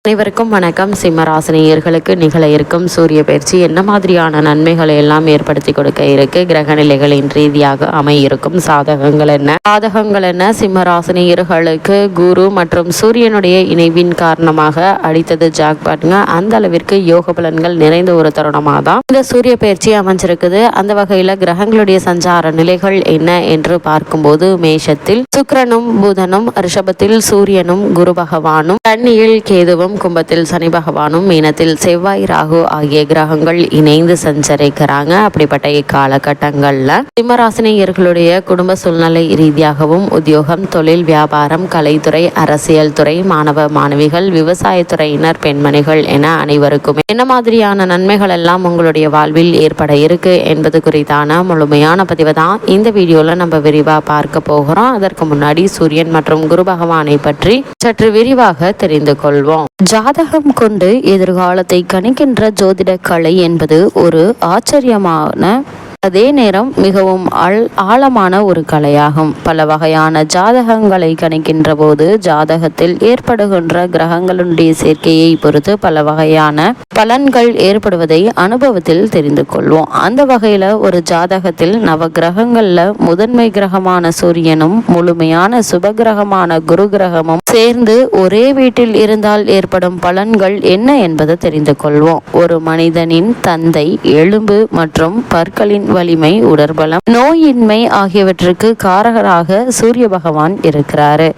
அனைவருக்கும் வணக்கம். சிம்மராசினியர்களுக்கு நிகழ இருக்கும் சூரிய பயிற்சி என்ன மாதிரியான நன்மைகளை எல்லாம் ஏற்படுத்தி கொடுக்க இருக்கு, கிரக நிலைகளின் ரீதியாக அமையிருக்கும் சாதகங்கள் என்ன சிம்மராசினியர்களுக்கு குரு மற்றும் சூரியனுடைய இணைவின் காரணமாக அடித்தது ஜாக்பாட்ங்க. அந்த அளவிற்கு யோக பலன்கள் நிறைந்த ஒரு தருணமாக தான் இந்த சூரிய பயிற்சி அமைஞ்சிருக்குது. அந்த வகையில கிரகங்களுடைய சஞ்சார நிலைகள் என்ன என்று பார்க்கும்போது, மேஷத்தில் சுக்கிரனும் புதனும், ரிஷபத்தில் சூரியனும் குரு பகவானும், கன்னியில் கேதுவும், கும்பத்தில் சனி பகவானும், மீனத்தில் செவ்வாய் ராகு ஆகிய கிரகங்கள் இணைந்து சஞ்சரிக்கிறாங்க. அப்படிப்பட்ட இக்காலகட்டங்கள்ல சிம்மராசினியர்களுடைய குடும்ப சூழ்நிலை ரீதியாகவும் உத்தியோகம், தொழில், வியாபாரம், கலைத்துறை, அரசியல் துறை, மாணவ மாணவிகள், விவசாயத்துறையினர், பெண்மணிகள் என அனைவருக்குமே என்ன மாதிரியான நன்மைகள் எல்லாம் உங்களுடைய வாழ்வில் ஏற்பட இருக்கு என்பது குறித்தான முழுமையான பதிவு தான் இந்த வீடியோல நம்ம விரிவா பார்க்க போகிறோம். அதற்கு முன்னாடி சூரியன் மற்றும் குரு பகவானை பற்றி சற்று விரிவாக தெரிந்து கொள்வோம். ஜாதகம் கொண்டு எதிர்காலத்தை கணிக்கின்ற ஜோதிட கலை என்பது ஒரு ஆச்சரியமான, அதே நேரம் மிகவும் ஆழமான ஒரு கலையாகும். பல வகையான ஜாதகங்களை கணிக்கின்ற போது ஜாதகத்தில் ஏற்படுகின்ற கிரகங்களுடைய சேர்க்கையை பொறுத்து பல வகையான பலன்கள் ஏற்படுவதை அனுபவத்தில் தெரிந்து கொள்வோம். அந்த வகையில ஒரு ஜாதகத்தில் நவ கிரகங்கள்ல முதன்மை கிரகமான சூரியனும் முழுமையான சுப கிரகமான குரு கிரகமும் சேர்ந்து ஒரே வீட்டில் இருந்தால் ஏற்படும் பலன்கள் என்ன என்பதை தெரிந்து கொள்வோம். ஒரு மனிதனின் தந்தை, எலும்பு மற்றும் பற்களின் வலிமை, உடற்பலம், நோயின்மை ஆகியவற்றுக்கு காரகராக சூரிய பகவான் இருக்கிறாரு.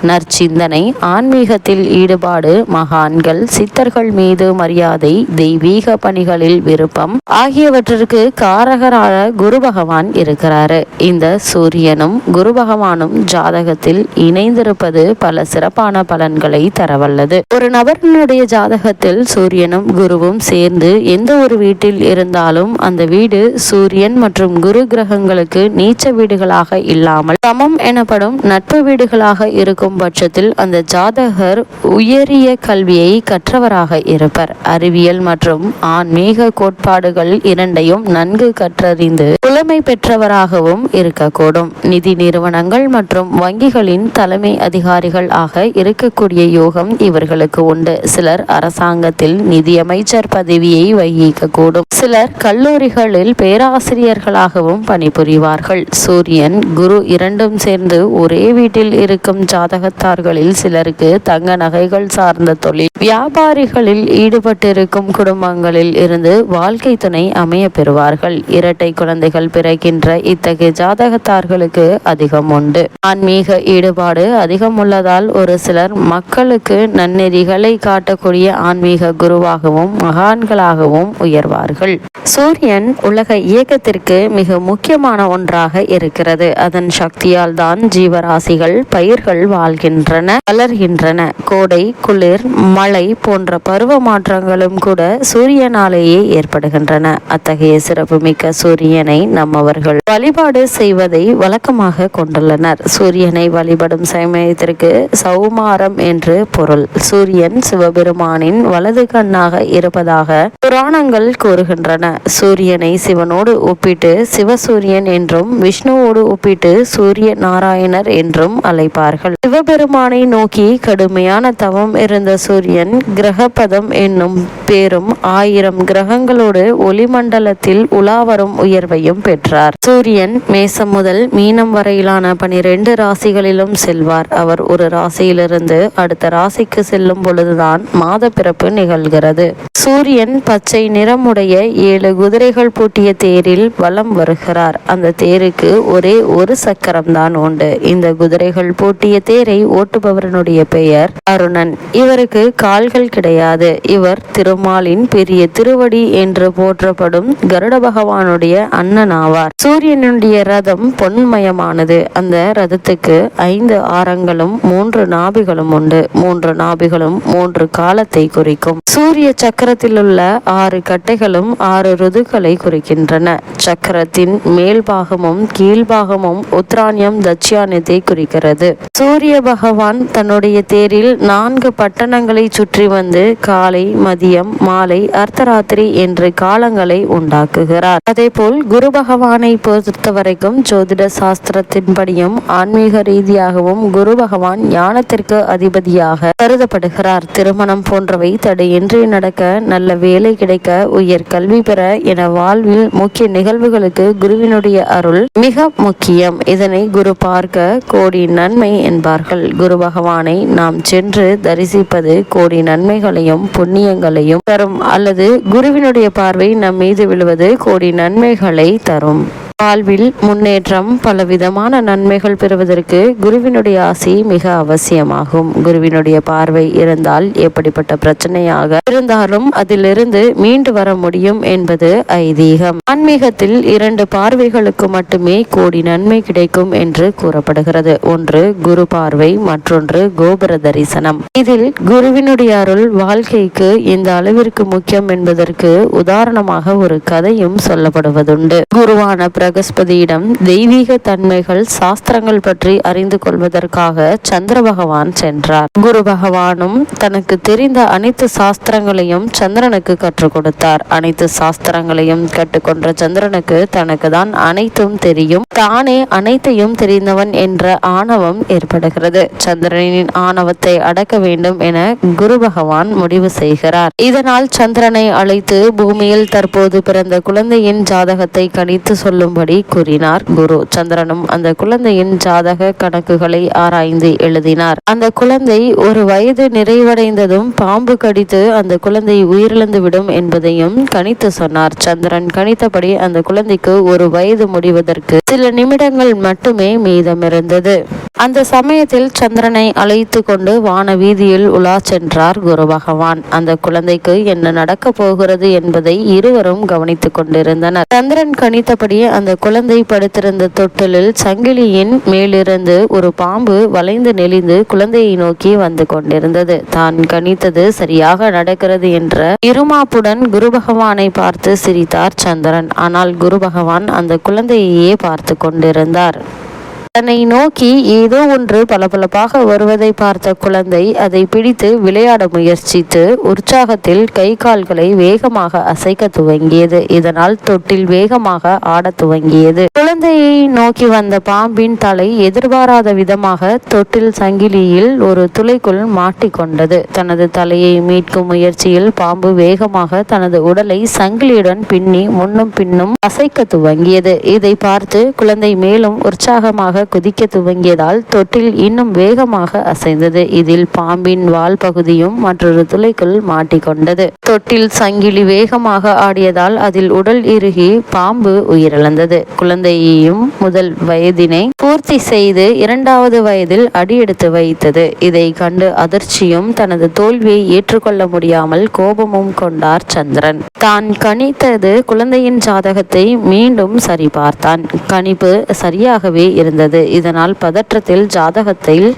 நற்சிந்தனை, ஆன்மீகத்தில் ஈடுபாடு, மகான்கள், சித்தர்கள் மீது மரியாதை, தெய்வீக பணிகளில் விருப்பம் ஆகியவற்றிற்கு காரகராக குரு பகவான் இருக்கிறாரு. இந்த சூரியனும் குரு பகவானும் ஜாதகத்தில் இணைந்திருப்பது பல சிறப்பான பலன்களை தரவல்லது. ஒரு நபரினுடைய ஜாதகத்தில் சூரியனும் குருவும் சேர்ந்து எந்த ஒரு வீட்டில் இருந்தாலும் அந்த வீடு சூரியன் மற்றும் குரு கிரகங்களுக்கு நீச்ச வீடுகளாக இல்லாமல் சமம் எனப்படும் நட்பு வீடுகளாக இருக்கும் பட்சத்தில் அந்த ஜாதகர் உயரிய கல்வியை கற்றவராக இருப்பர். அறிவியல் மற்றும் ஆன்மீக கோட்பாடுகள் இரண்டையும் நன்கு கற்றறிந்து புலமை பெற்றவராகவும் இருக்கக்கூடும். நிதி நிறுவனங்கள் மற்றும் வங்கிகளின் தலைமை அதிகாரிகள் ஆக இருக்கக்கூடிய யோகம் இவர்களுக்கு உண்டு. சிலர் அரசாங்கத்தில் நிதியமைச்சர் பதவியை வகிக்கக்கூடும். சிலர் கல்லூரிகளில் பேராசிரியர்களாகவும் பணிபுரிவார்கள். சூரியன் குரு இரண்டும் சேர்ந்து ஒரே வீட்டில் இருக்கும் ஜாதகத்தார்களில் சிலருக்கு தங்க நகைகள் சார்ந்த தொழில், வியாபாரிகளில் ஈடுபட்டிருக்கும் குடும்பங்களில் இருந்து வாழ்க்கை துணை அமைய பெறுவார்கள். இரட்டை குழந்தைகள் பிறக்கின்ற இத்தகைய ஜாதகத்தார்களுக்கு அதிகம் உண்டு. ஆன்மீக ஈடுபாடு அதிகம் உள்ளதால் ஒரு சிலர் மக்களுக்கு நன்னெறிகளை காட்டக்கூடிய ஆன்மீக குருவாகவும் மகான்களாகவும் உயர்வார்கள். சூரியன் உலக இயக்கத்திற்கு மிக முக்கியமான ஒன்றாக இருக்கிறது. அதன் சக்தியால் தான் ஜீவராசிகள், பயிர்கள் வாழ்கின்றன, வளர்கின்றன. கோடை, குளிர், மழை போன்ற பருவ மாற்றங்களும் கூட சூரியனாலேயே ஏற்படுகின்றன. அத்தகைய சிறப்புமிக்க சூரியனை நம்மவர்கள் வழிபாடு செய்வதை வழக்கமாக கொண்டுள்ளனர். சூரியனை வழிபடும் சமயத்திற்கு சௌமாரம் என்று பொருள். சூரியன் சிவபெருமானின் வலது கண்ணாக இருப்பதாக புராணங்கள் கூறுகின்றன. சூரியனை சிவனோடு ஒப்பிட்டு சிவசூரியன் என்றும், விஷ்ணுவோடு ஒப்பிட்டு சூரிய நாராயணர் என்றும் அழைப்பார்கள். சிவபெருமானை நோக்கி கடுமையான தவம் இருந்த சூரியன் கிரகபதம் என்னும் பேரும் 1000 கிரகங்களோடு ஒளிமண்டலத்தில் உலாவரும் உயர்வையும் பெற்றார். சூரியன் மேசம் முதல் மீனம் வரையிலான 12 ராசிகளிலும் செல்வார். அவர் ஒரு ராசியிலிருந்து அடுத்த ராசிக்கு செல்லும் பொழுதுதான் மாத பிறப்பு நிகழ்கிறது. சூரியன் பச்சை நிறமுடைய 7 குதிரைகள் பூட்டிய தேரில் வலம் வருகிறார். அந்த தேருக்கு ஒரே ஒரு சக்கரம் தான் உண்டு. இந்த குதிரைகள் பூட்டிய தேரை ஓட்டுபவரனுடைய பெயர் அருணன். இவருக்கு கால்கள் கிடையாது. இவர் திருமாலின் பெரிய திருவடி என்று போற்றப்படும் கருட பகவானுடைய அண்ணன் ஆவார். சூரியனுடைய ரதம் பொன்மயமானது. அந்த ரதத்துக்கு 5 ஆரங்களும் 3 நாபிகளும் உண்டு. 3 நாபிகளும் 3 காலத்தை குறிக்கும். சூரிய சக்கரத்தில் உள்ள 6 கட்டைகளும் 6 ருதுக்களை குறிக்கின்றன. சக்கரத்தின் மேல் பாகமும் கீழ்பாகமும் உத்ராணியம் தட்சியானத்தை குறிக்கிறது. சூரிய பகவான் தன்னுடைய தேரில் 4 பட்டணங்களை சுற்றி வந்து காலை, மதியம், மதியம், மாலை, அர்த்தராத்திரி என்று காலங்களை உண்டாக்குகிறார். அதேபோல் குரு பகவானை பொறுத்தவரைக்கும் ஜோதிட சாஸ்திரத்தின்படியும் ஆன்மீக ரீதியாகவும் குரு பகவான் ஞானத்திற்கு அதிபதியாக கருதப்படுகிறார். திருமணம் போன்றவை தடையின்றி நடக்க, நல்ல வேலை கிடைக்க, உயர் கல்வி பெற என வாழ்வில் முக்கிய நிகழ்வுகளுக்கு குருவினுடைய அருள் மிக முக்கியம். இதனை குரு பார்க்க கோடி நன்மை என்பார்கள். குரு பகவானை நாம் சென்று தரிசிப்பது கோடி நன்மைகளையும் புண்ணியங்களையும் தரும், அல்லது குருவினுடைய பார்வை நம் மீது விழுவது கோடி நன்மைகளை தரும். வாழ்வில் முன்னேற்றம், பலவிதமான நன்மைகள் பெறுவதற்கு குருவினுடைய ஆசி மிக அவசியமாகும். குருவினுடைய பார்வை இருந்தால் எப்படிப்பட்ட பிரச்சனையாக இருந்தாலும் அதிலிருந்து மீண்டு வர முடியும் என்பது ஐதீகம். ஆன்மீகத்தில் 2 பார்வைகளுக்கு மட்டுமே கோடி நன்மை கிடைக்கும் என்று கூறப்படுகிறது. ஒன்று குரு பார்வை, மற்றொன்று கோபுர தரிசனம். இதில் குருவினுடைய அருள் வாழ்க்கைக்கு இந்த அளவிற்கு முக்கியம் என்பதற்கு உதாரணமாக ஒரு கதையும் சொல்லப்படுவதுண்டு. குருவான பிரகஸ்பதியிடம் தெய்வீக தன்மைகள், சாஸ்திரங்கள் பற்றி அறிந்து கொள்வதற்காக சந்திர பகவான் சென்றார். குரு பகவானும் தனக்கு தெரிந்த அனைத்து சாஸ்திரங்களையும் சந்திரனுக்கு கற்றுக் கொடுத்தார். அனைத்து சாஸ்திரங்களையும் கற்றுக்கொண்ட சந்திரனுக்கு தனக்கு தான் அனைத்தும் தெரியும், தானே அனைத்தையும் தெரிந்தவன் என்ற ஆணவம் ஏற்படுகிறது. சந்திரனின் ஆணவத்தை அடக்க வேண்டும் என குரு பகவான் முடிவு செய்கிறார். இதனால் சந்திரனை அழைத்து பூமியில் தற்போது பிறந்த குழந்தையின் ஜாதகத்தை கணித்து சொல்லும் கூறினார் குரு. சந்திரனும் அந்த குழந்தையின் ஜாதக கணக்குகளை ஆராய்ந்து எழுதினார். அந்த குழந்தை 1 வயது நிறைவடைந்ததும் பாம்பு கடித்து அந்த குழந்தை உயிரிழந்து விடும் என்பதையும் கணித்து சொன்னார். சந்திரன் கணித்தபடி அந்த குழந்தைக்கு 1 வயது முடிவதற்கு சில நிமிடங்கள் மட்டுமே மீதமிருந்தது. அந்த சமயத்தில் சந்திரனை அழைத்து கொண்டு வான வீதியில் உலா சென்றார் குரு பகவான். அந்த குழந்தைக்கு என்ன நடக்க போகிறது என்பதை இருவரும் கவனித்துக் கொண்டிருந்தனர். சந்திரன் கணித்தபடி அந்த குழந்தை படுத்திருந்த தொட்டிலில் சங்கிலியின் மேலிருந்து ஒரு பாம்பு வளைந்து நெளிந்து குழந்தையை நோக்கி வந்து கொண்டிருந்தது. தான் கணித்தது சரியாக நடக்கிறது என்ற இருமாப்புடன் குரு பகவானை பார்த்து சிரித்தார் சந்திரன். ஆனால் குரு பகவான் அந்த குழந்தையையே பார்த்து கொண்டிருந்தார். தன்னை நோக்கி ஏதோ ஒன்று பளபளப்பாக வருவதை பார்த்த குழந்தை அதை பிடித்து விளையாட முயற்சித்து உற்சாகத்தில் கை கால்களை வேகமாக அசைக்க துவங்கியது. இதனால் தொட்டில் வேகமாக ஆடத் துவங்கியது. குழந்தையை நோக்கி வந்த பாம்பின் தலை எதிர்பாராத விதமாக தொட்டில் சங்கிலியில் ஒரு துளைக்குள் மாட்டிக்கொண்டது. தனது தலையை மீட்கும் முயற்சியில் பாம்பு வேகமாக தனது உடலை சங்கிலியுடன் பின்னி முன்னும் பின்னும் அசைக்க துவங்கியது. இதை பார்த்து குழந்தை மேலும் உற்சாகமாக குதிக்க துவங்கியதால் தொட்டில் இன்னும் வேகமாக அசைந்தது. இதில் பாம்பின் வால் பகுதியும் மற்றொரு துளைக்குள் மாட்டிக்கொண்டது. தொட்டில் சங்கிலி வேகமாக ஆடியதால் அதில் உடல் இறுகி பாம்பு உயிரிழந்தது. குழந்தையையும் முதல் வயதினை பூர்த்தி செய்து 2வது வயதில் அடியெடுத்து வைத்தது. இதை கண்டு அதிர்ச்சியும் தனது தோல்வியை ஏற்றுக்கொள்ள முடியாமல் கோபமும் கொண்டார் சந்திரன். தான் கணித்தது குழந்தையின் ஜாதகத்தை மீண்டும் சரிபார்த்தான். கணிப்பு சரியாகவே இருந்தது. இதனால் பதற்றத்தில் ஜாதகத்தில்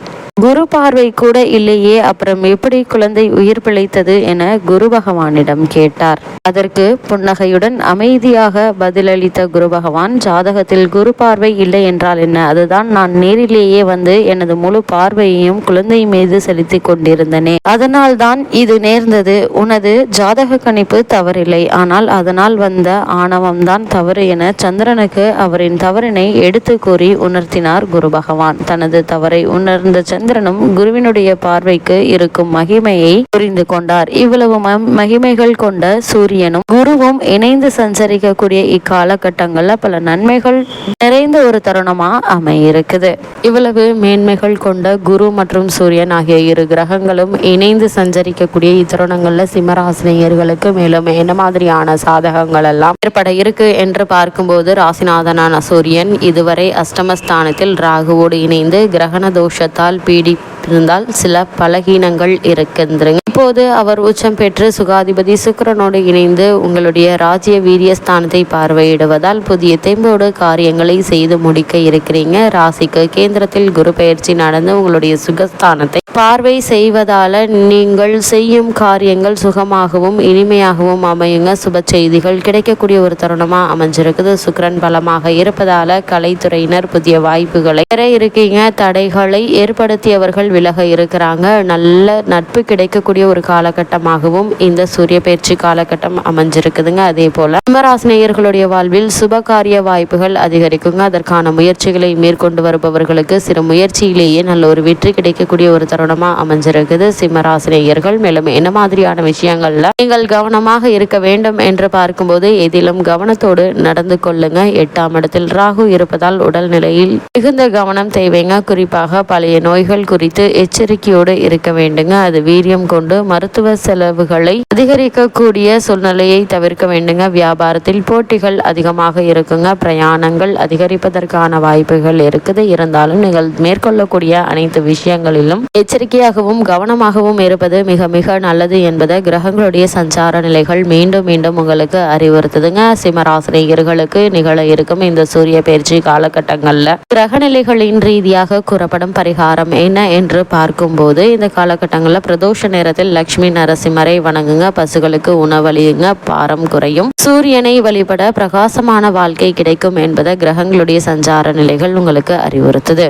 குரு பார்வை கூட இல்லையே, அப்புறம் எப்படி குழந்தை உயிர் பிழைத்தது என குரு பகவானிடம் கேட்டார். அதற்கு புன்னகையுடன் அமைதியாக பதிலளித்த குரு பகவான், ஜாதகத்தில் குரு பார்வை இல்லை என்றால் என்ன? அதுதான் நான் நேரிலேயே வந்து எனது முழு பார்வையையும் குழந்தை மீது செலுத்தி கொண்டிருந்தனே, அதனால் தான் இது நேர்ந்தது. உனது ஜாதக கணிப்பு தவறில்லை, ஆனால் அதனால் வந்த ஆணவம்தான் தவறு என சந்திரனுக்கு அவரின் தவறினை எடுத்து கூறி உணர்த்தினார் குரு பகவான். தனது தவறை உணர்ந்த சந்திரனும் குருவினுடைய பார்வைக்கு இருக்கும் மகிமையை புரிந்து கொண்டார். இவ்வளவு மகிமைகள் கொண்ட சூரியனும் குருவும் இணைந்து சஞ்சரிக்கக்கூடிய இக்காலகட்டங்கள்ல பல நன்மைகள் நிறைந்த ஒரு தருணமா அமையிருக்குது. இவ்வளவு மேன்மைகள் கொண்ட குரு மற்றும் சூரியன் ஆகிய 2 கிரகங்களும் இணைந்து சஞ்சரிக்கக்கூடிய இத்தருணங்கள்ல சிம்மராசினியர்களுக்கு மேலும் என்ன மாதிரியான சாதகங்கள் எல்லாம் ஏற்பட இருக்கு என்று பார்க்கும்போது, ராசிநாதனான சூரியன் இதுவரை அஷ்டமஸ்தானத்தில் ராகுவோடு இணைந்து கிரகண தோஷத்தால் பீடித்திருந்தால் சில பலகீனங்கள் இருக்கின்றன. இப்போது அவர் உச்சம் பெற்று சுகாதிபதி சுக்கிரனோடு இணைந்து உங்களுடைய ராஜ்ய வீரிய ஸ்தானத்தை பார்வையிடுவதால் புதிய தெம்போடு காரியங்களை செய்து முடிக்க இருக்கிறீங்க. ராசிக்கு கேந்திரத்தில் குரு பயிற்சி நடந்து உங்களுடைய சுகஸ்தானத்தை பார்வை செய்வதால நீங்கள் செய்யும் காரியங்கள் சுகமாகவும் இனிமையாகவும் அமையுங்க. சுப செய்திகள் கிடைக்கக்கூடிய ஒரு தருணமா அமைஞ்சிருக்குது. சுக்கிரன் பலமாக இருப்பதால கலைத்துறையினர் புதிய வாய்ப்புகளை பெற இருக்கீங்க. தடைகளை ஏற்படுத்தியவர்கள் விலக இருக்கிறாங்க. நல்ல நட்பு கிடைக்கக்கூடிய ஒரு காலகட்டமாகவும் இந்த சூரிய பயிற்சி காலகட்டம் அமைஞ்சிருக்குதுங்க. அதே போல சிம்மராசினியர்களுடைய வாழ்வில் சுபகாரிய வாய்ப்புகள் அதிகரிக்குங்க. அதற்கான முயற்சிகளை மேற்கொண்டு வருபவர்களுக்கு சிறு முயற்சியிலேயே நல்ல ஒரு வெற்றி கிடைக்கக்கூடிய ஒரு தருணமா அமைஞ்சிருக்குது சிம்மராசினியர்கள். மேலும் என்ன மாதிரியான விஷயங்கள்ல நீங்கள் கவனமாக இருக்க வேண்டும் என்று பார்க்கும்போது எதிலும் கவனத்தோடு நடந்து கொள்ளுங்க. 8ஆம் இடத்தில் ராகு இருப்பதால் உடல்நிலையில் மிகுந்த கவனம் தேவைங்க. குறிப்பாக பழைய நோய்கள் குறித்து எச்சரிக்கையோடு இருக்க வேண்டுங்க. அது வீரியம் கொண்டு மருத்துவ செலவுகளை அதிகரிக்கக்கூடிய சூழ்நிலையை தவிர்க்க வேண்டுங்க. வியாபாரத்தில் போட்டிகள் அதிகமாக இருக்குங்க. பிரயாணங்கள் அதிகரிப்பதற்கான வாய்ப்புகள் இருக்குது. இருந்தாலும் நீங்கள் மேற்கொள்ளக்கூடிய அனைத்து விஷயங்களிலும் எச்சரிக்கையாகவும் கவனமாகவும் இருப்பது மிக மிக நல்லது என்பதை கிரகங்களுடைய சஞ்சார நிலைகள் மீண்டும் மீண்டும் உங்களுக்கு அறிவுறுத்துதுங்க. சிம்மராசினியர்களுக்கு நிகழ இருக்கும் இந்த சூரிய பயிற்சி காலகட்டங்கள்ல கிரகநிலைகளின் ரீதியாக கூறப்படும் பரிகாரம் என்ன என்று பார்க்கும்போது இந்த காலகட்டங்களில் பிரதோஷ நேரத்தில் லட்சுமி நரசிம்மரை வணங்குங்க. பசுகளுக்கு உணவளியுங்க. பாரம் குறையும். சூரியனை வழிபட பிரகாசமான வாழ்க்கை கிடைக்கும் என்பதை கிரகங்களுடைய சஞ்சார நிலைகள் உங்களுக்கு அறிவுறுத்துது.